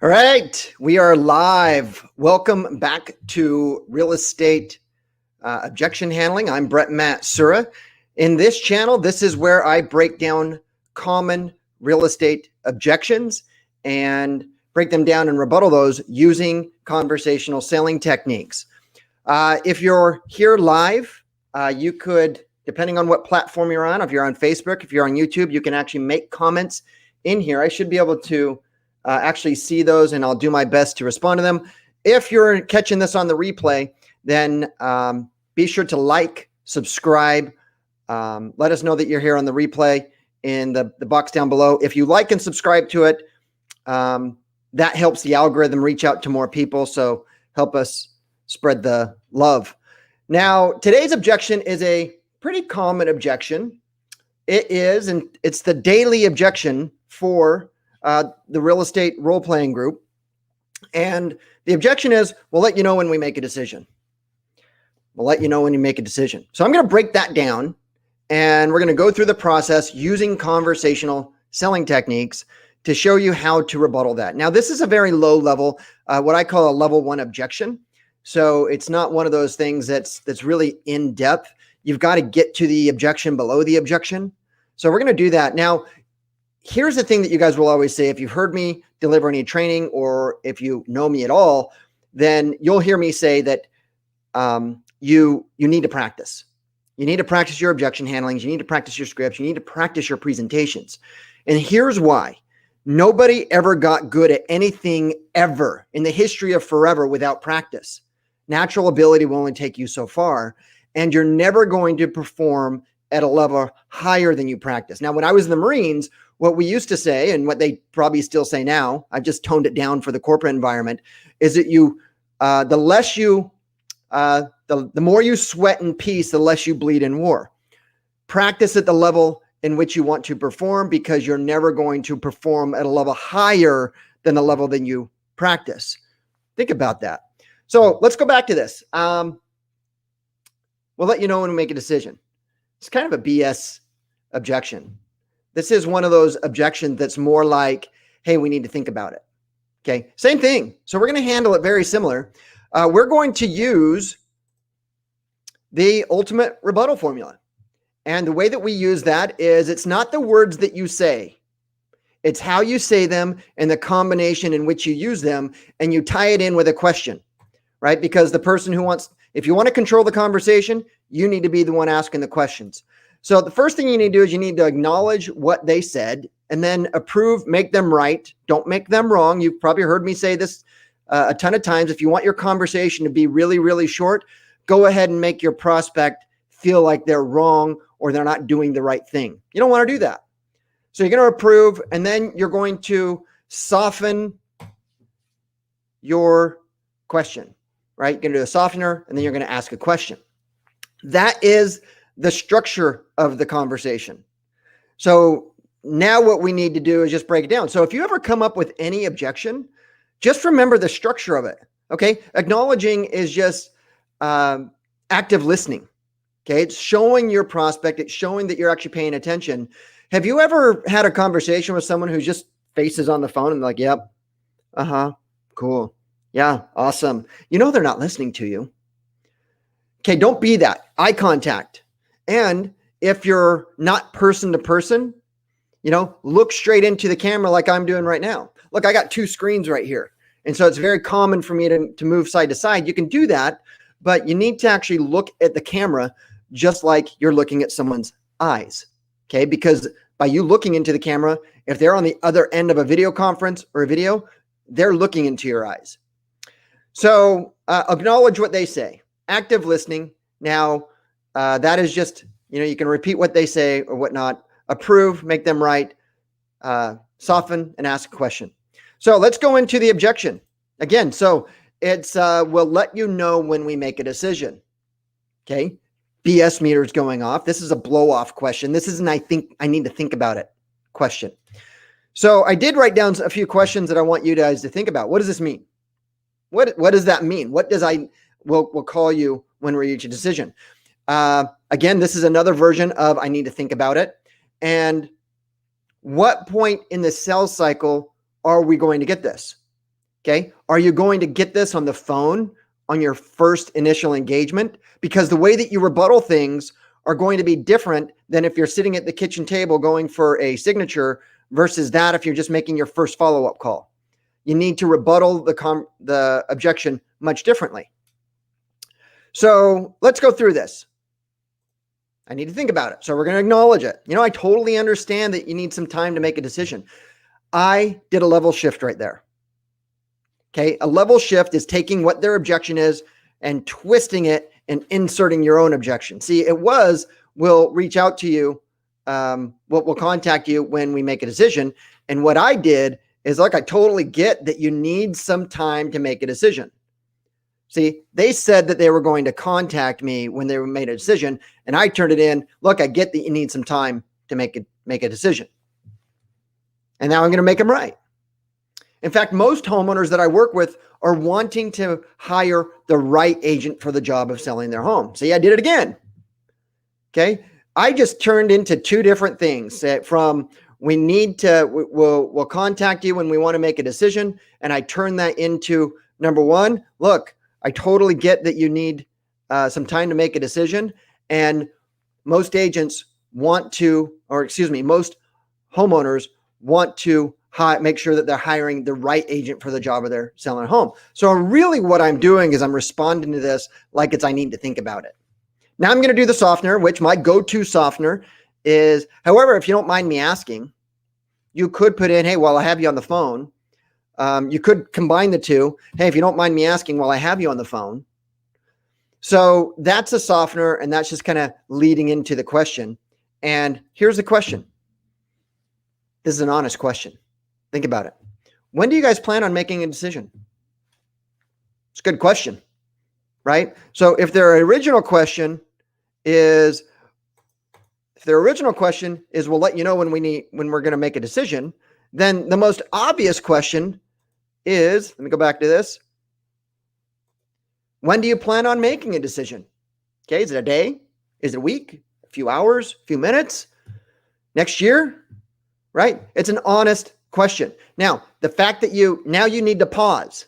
All right, we are live. Welcome back to Real Estate Objection Handling. I'm Matt Sura. In this channel, this is where I break down common real estate objections and break them down and rebuttal those using conversational selling techniques. If you're here live, you could, depending on what platform you're on, if you're on Facebook, if you're on YouTube, you can actually make comments in here. I should be able to actually see those, and I'll do my best to respond to them. If you're catching this on the replay, then be sure to like, subscribe. Let us know that you're here on the replay in the box down below. If you like and subscribe to it, that helps the algorithm reach out to more people. So help us spread the love. Now, today's objection is a pretty common objection. It is, and it's the daily objection for the real estate role-playing group. And the objection is, we'll let you know when we make a decision. We'll let you know when you make a decision. So I'm going to break that down, and we're going to go through the process using conversational selling techniques to show you how to rebuttal that. Now, this is a very low level, what I call a level 1 objection. So it's not one of those things that's really in depth. You've got to get to the objection below the objection. So we're going to do that. Now, here's the thing that you guys will always say. If you've heard me deliver any training, or if you know me at all, then you'll hear me say that you need to practice. You need to practice your objection handlings. You need to practice your scripts. You need to practice your presentations. And here's why. Nobody ever got good at anything ever in the history of forever without practice. Natural ability will only take you so far, and you're never going to perform at a level higher than you practice. Now, when I was in the Marines, what we used to say, and what they probably still say now, I've just toned it down for the corporate environment, is that the more you sweat in peace, the less you bleed in war. Practice at the level in which you want to perform, because you're never going to perform at a level higher than the level that you practice. Think about that. So let's go back to this. We'll let you know when we make a decision. It's kind of a BS objection. This is one of those objections that's more like, hey, we need to think about it. Okay, same thing. So we're going to handle it very similar. We're going to use the ultimate rebuttal formula. And the way that we use that is, it's not the words that you say. It's how you say them and the combination in which you use them, and you tie it in with a question, right? Because the person who wants, if you want to control the conversation, you need to be the one asking the questions. So the first thing you need to do is you need to acknowledge what they said, and then approve, make them right. Don't make them wrong. You've probably heard me say this a ton of times. If you want your conversation to be really, really short, go ahead and make your prospect feel like they're wrong or they're not doing the right thing. You don't want to do that. So you're going to approve, and then you're going to soften your question, right? You're going to do a softener, and then you're going to ask a question. That is the structure of the conversation. So now what we need to do is just break it down. So if you ever come up with any objection, just remember the structure of it. Okay. Acknowledging is just active listening. Okay. It's showing your prospect. It's showing that you're actually paying attention. Have you ever had a conversation with someone who just faces on the phone and like, yep, cool. Yeah. Awesome. You know, they're not listening to you. Okay. Don't be that. Eye contact. And if you're not person to person, look straight into the camera like I'm doing right now. Look, I got two screens right here. And so it's very common for me to move side to side. You can do that, but you need to actually look at the camera just like you're looking at someone's eyes. Okay. Because by you looking into the camera, if they're on the other end of a video conference or a video, they're looking into your eyes. So acknowledge what they say. Active listening. Now, that is just, you can repeat what they say or whatnot. Approve, make them right, soften, and ask a question. So let's go into the objection. Again, so it's we'll let you know when we make a decision. Okay. BS meter's going off. This is a blow off question. This isn't, I think I need to think about it question. So I did write down a few questions that I want you guys to think about. What does this mean? What does that mean? What does we'll call you when we reach a decision? Again, this is another version of I need to think about it. And what point in the sales cycle are we going to get this? Okay. Are you going to get this on the phone on your first initial engagement? Because the way that you rebuttal things are going to be different than if you're sitting at the kitchen table going for a signature versus that if you're just making your first follow-up call. You need to rebuttal the objection much differently. So let's go through this. I need to think about it. So we're going to acknowledge it. I totally understand that you need some time to make a decision. I did a level shift right there. Okay. A level shift is taking what their objection is and twisting it and inserting your own objection. See, we'll reach out to you. We'll contact you when we make a decision. And what I did is, look, I totally get that you need some time to make a decision. See, they said that they were going to contact me when they made a decision, and I turned it in. Look, I get that you need some time to make a decision. And now I'm going to make them right. In fact, most homeowners that I work with are wanting to hire the right agent for the job of selling their home. See, I did it again. Okay. I just turned into two different things from we'll contact you when we want to make a decision. And I turned that into number one, look, I totally get that you need some time to make a decision. And most agents most homeowners want to make sure that they're hiring the right agent for the job of their selling a home. So really what I'm doing is I'm responding to this like I need to think about it. Now I'm going to do the softener, which my go-to softener is, however, if you don't mind me asking, you could put in, hey, while I have you on the phone, you could combine the two. Hey, if you don't mind me asking while I have you on the phone. So that's a softener, and that's just kind of leading into the question. And here's the question. This is an honest question. Think about it. When do you guys plan on making a decision? It's a good question, right? So if their original question is, we'll let you know when we're going to make a decision, then the most obvious question is, let me go back to this. When do you plan on making a decision? Okay, is it a day? Is it a week? A few hours? A few minutes? Next year? Right? It's an honest question. Now, the fact that you need to pause,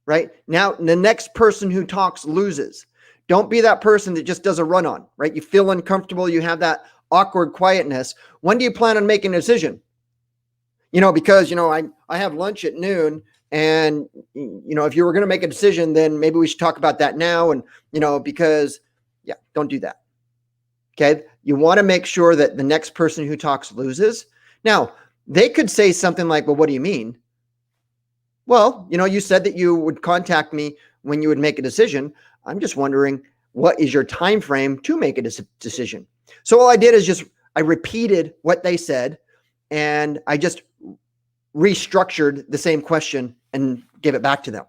right? Now, the next person who talks loses. Don't be that person that just does a run-on, right? You feel uncomfortable. You have that awkward quietness. When do you plan on making a decision? Because, I have lunch at noon, and, if you were going to make a decision, then maybe we should talk about that now. And, because don't do that. Okay. You want to make sure that the next person who talks loses. Now, they could say something like, well, what do you mean? Well, you said that you would contact me when you would make a decision. I'm just wondering, what is your time frame to make a decision? So all I did is I repeated what they said, and I just restructured the same question and gave it back to them.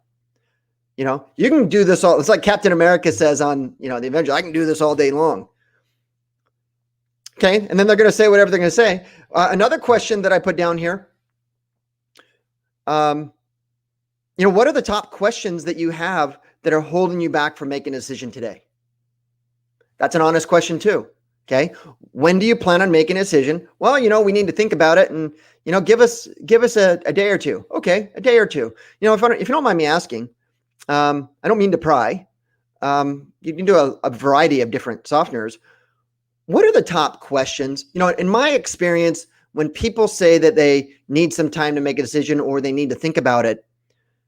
You can do this all. It's like Captain America says on, the Avengers, I can do this all day long. Okay. And then they're going to say whatever they're going to say. Another question that I put down here, what are the top questions that you have that are holding you back from making a decision today? That's an honest question too. Okay. When do you plan on making a decision? Well, we need to think about it and, give us a day or two. Okay. A day or two. If you don't mind me asking, I don't mean to pry. You can do a variety of different softeners. What are the top questions? In my experience, when people say that they need some time to make a decision or they need to think about it,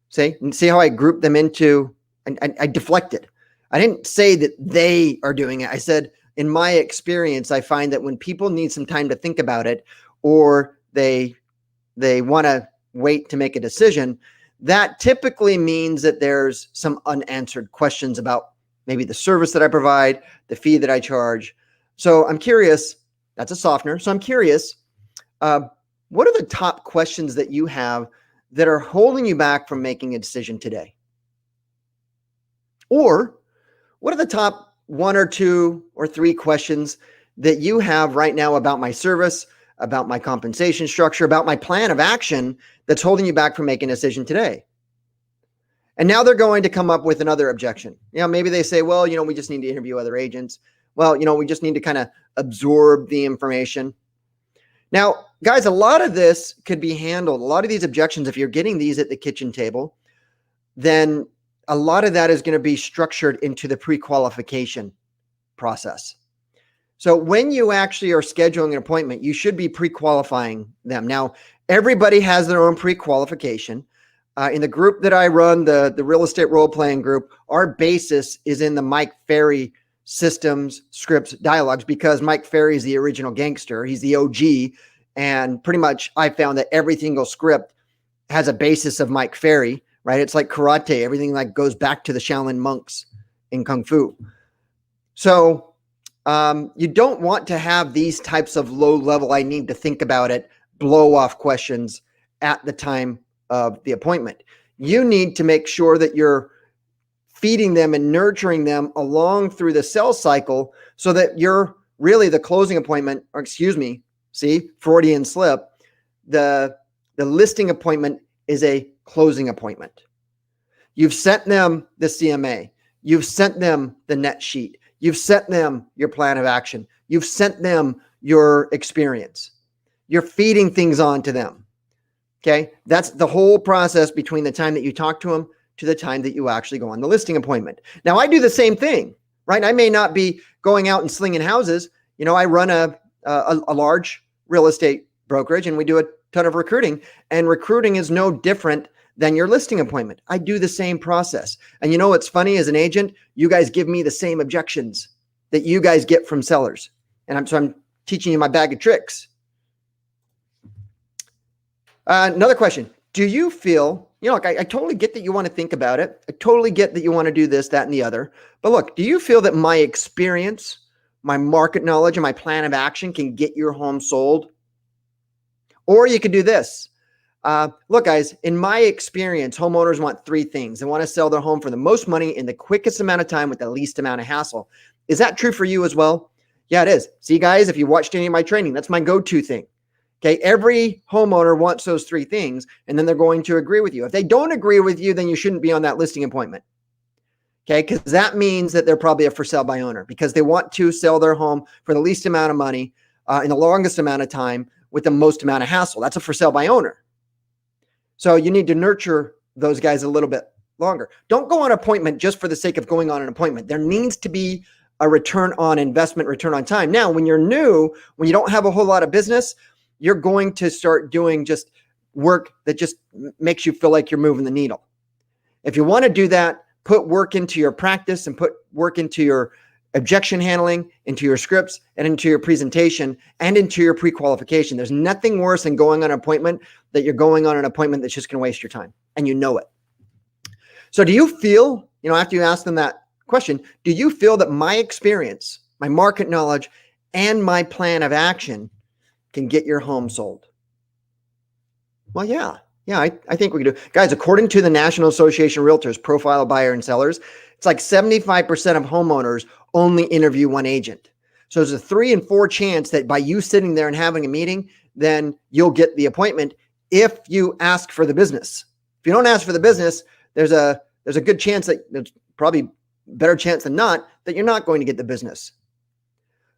see how I grouped them into, and I deflected. I didn't say that they are doing it. I said, in my experience, I find that when people need some time to think about it, or they want to wait to make a decision, that typically means that there's some unanswered questions about maybe the service that I provide, the fee that I charge. So I'm curious, that's a softener. So I'm curious, what are the top questions that you have that are holding you back from making a decision today? Or what are the top 1 or 2 or 3 questions that you have right now about my service, about my compensation structure, about my plan of action that's holding you back from making a decision today? And now they're going to come up with another objection. Maybe they say, well, we just need to interview other agents. Well, we just need to kind of absorb the information. Now, guys, a lot of this could be handled. A lot of these objections, if you're getting these at the kitchen table, then a lot of that is going to be structured into the pre-qualification process. So when you actually are scheduling an appointment, you should be pre-qualifying them. Now, everybody has their own pre-qualification. In the group that I run, the real estate role-playing group, our basis is in the Mike Ferry systems, scripts, dialogues, because Mike Ferry is the original gangster. He's the OG. And pretty much I found that every single script has a basis of Mike Ferry, right? It's like karate. Everything like goes back to the Shaolin monks in Kung Fu. So you don't want to have these types of low level, I need to think about it, blow off questions at the time of the appointment. You need to make sure that you're feeding them and nurturing them along through the sales cycle so that you're really the closing appointment, or excuse me, see, Freudian slip, the listing appointment is a closing appointment. You've sent them the CMA. You've sent them the net sheet. You've sent them your plan of action. You've sent them your experience. You're feeding things on to them. Okay. That's the whole process between the time that you talk to them to the time that you actually go on the listing appointment. Now, I do the same thing, right? I may not be going out and slinging houses. You know, I run a large real estate brokerage and we do a ton of recruiting, and recruiting is no different than your listing appointment. I do the same process. And you know what's funny, as an agent, you guys give me the same objections that you guys get from sellers. And I'm teaching you my bag of tricks. Another question. Do you feel, you know, look, I totally get that you want to think about it. I totally get that you want to do this, that, and the other. But look, do you feel that my experience, my market knowledge, and my plan of action can get your home sold? Or you could do this. Look, guys, in my experience, homeowners want three things. They want to sell their home for the most money in the quickest amount of time with the least amount of hassle. Is that true for you as well? Yeah, it is. See, guys, if you watched any of my training, that's my go-to thing. Okay, every homeowner wants those three things, and then they're going to agree with you. If they don't agree with you, then you shouldn't be on that listing appointment. Okay, because that means that they're probably a for sale by owner, because they want to sell their home for the least amount of money in the longest amount of time with the most amount of hassle. That's a for sale by owner. So you need to nurture those guys a little bit longer. Don't go on an appointment just for the sake of going on an appointment. There needs to be a return on investment, return on time. Now, when you're new, when you don't have a whole lot of business, you're going to start doing just work that just makes you feel like you're moving the needle. If you want to do that, put work into your practice and put work into your objection handling, into your scripts, and into your presentation, and into your pre-qualification. There's nothing worse than going on an appointment that you're going on an appointment that's just going to waste your time, and you know it. So do you feel, you know, after you ask them that question, do you feel that my experience, my market knowledge, and my plan of action can get your home sold? Well, yeah, I think we can do. Guys, according to the National Association of Realtors profile of buyer and sellers, it's like 75% of homeowners only interview one agent. So there's a 3 in 4 chance that by you sitting there and having a meeting, then you'll get the appointment if you ask for the business. If you don't ask for the business, there's a good chance that there's probably better chance than not that you're not going to get the business.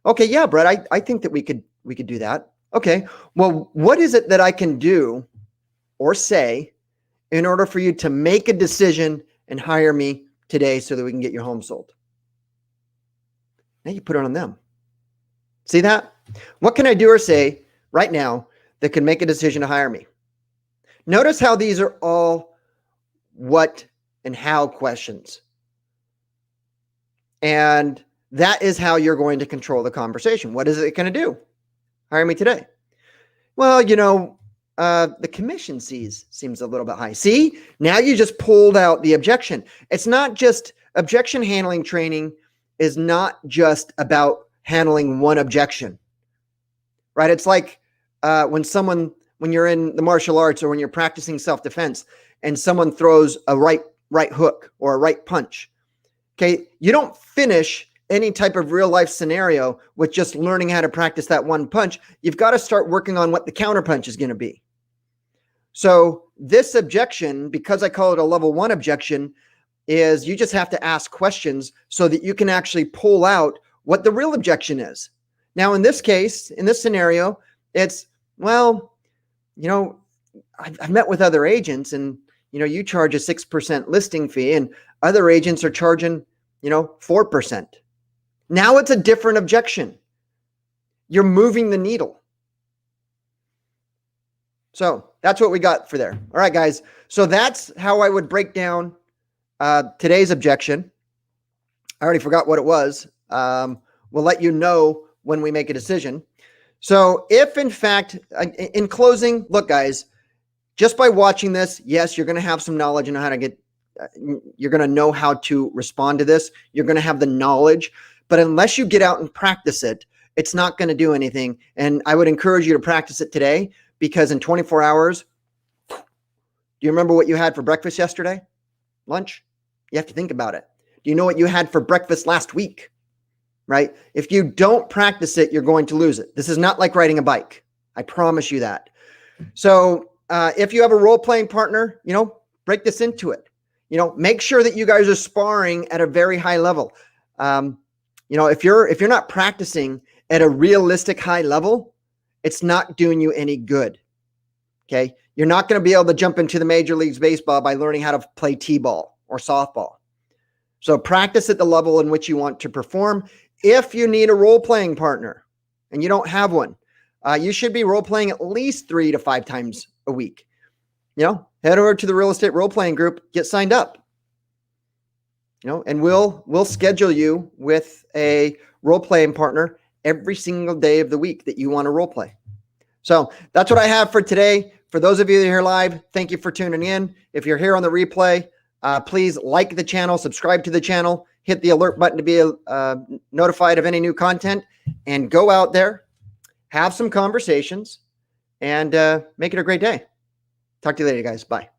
Okay, yeah, Brett, I think that we could do that. Okay, well, what is it that I can do or say in order for you to make a decision and hire me today so that we can get your home sold? Now you put it on them. See that? What can I do or say right now that can make a decision to hire me? Notice how these are all what and how questions. And that is how you're going to control the conversation. What is it going to do? Hire me today. Well, you know, the commission seems a little bit high. See, now you just pulled out the objection. It's not just objection handling training is not just about handling one objection, right? It's like when you're in the martial arts or when you're practicing self-defense and someone throws a right hook or a right punch. Okay, you don't finish any type of real life scenario with just learning how to practice that one punch. You've got to start working on what the counter punch is going to be. So this objection, because I call it a level 1 objection, is you just have to ask questions so that you can actually pull out what the real objection is. Now, in this case, in this scenario, it's, well, you know, I've met with other agents and, you charge a 6% listing fee and other agents are charging, 4%. Now it's a different objection. You're moving the needle. So that's what we got for there. All right, guys. So that's how I would break down today's objection. I already forgot what it was. We'll let you know when we make a decision. So if in fact, in closing, look, guys, just by watching this, yes, you're going to have some knowledge and know how to get, you're going to know how to respond to this. You're going to have the knowledge, but unless you get out and practice it, it's not going to do anything. And I would encourage you to practice it today, because in 24 hours, do you remember what you had for breakfast yesterday? Lunch? You have to think about it. Do you know what you had for breakfast last week? Right? If you don't practice it, you're going to lose it. This is not like riding a bike. I promise you that. So if you have a role-playing partner, break this into it. Make sure that you guys are sparring at a very high level. If you're not practicing at a realistic high level, it's not doing you any good. Okay. You're not going to be able to jump into the Major Leagues Baseball by learning how to play t-ball or softball. So practice at the level in which you want to perform. If you need a role-playing partner and you don't have one, you should be role-playing at least 3 to 5 times a week. Head over to the real estate role-playing group, get signed up, and we'll schedule you with a role-playing partner every single day of the week that you want to role play. So that's what I have for today. For those of you that are here live, thank you for tuning in. If you're here on the replay, please like the channel, subscribe to the channel, hit the alert button to be notified of any new content, and go out there, have some conversations, and make it a great day. Talk to you later, guys. Bye.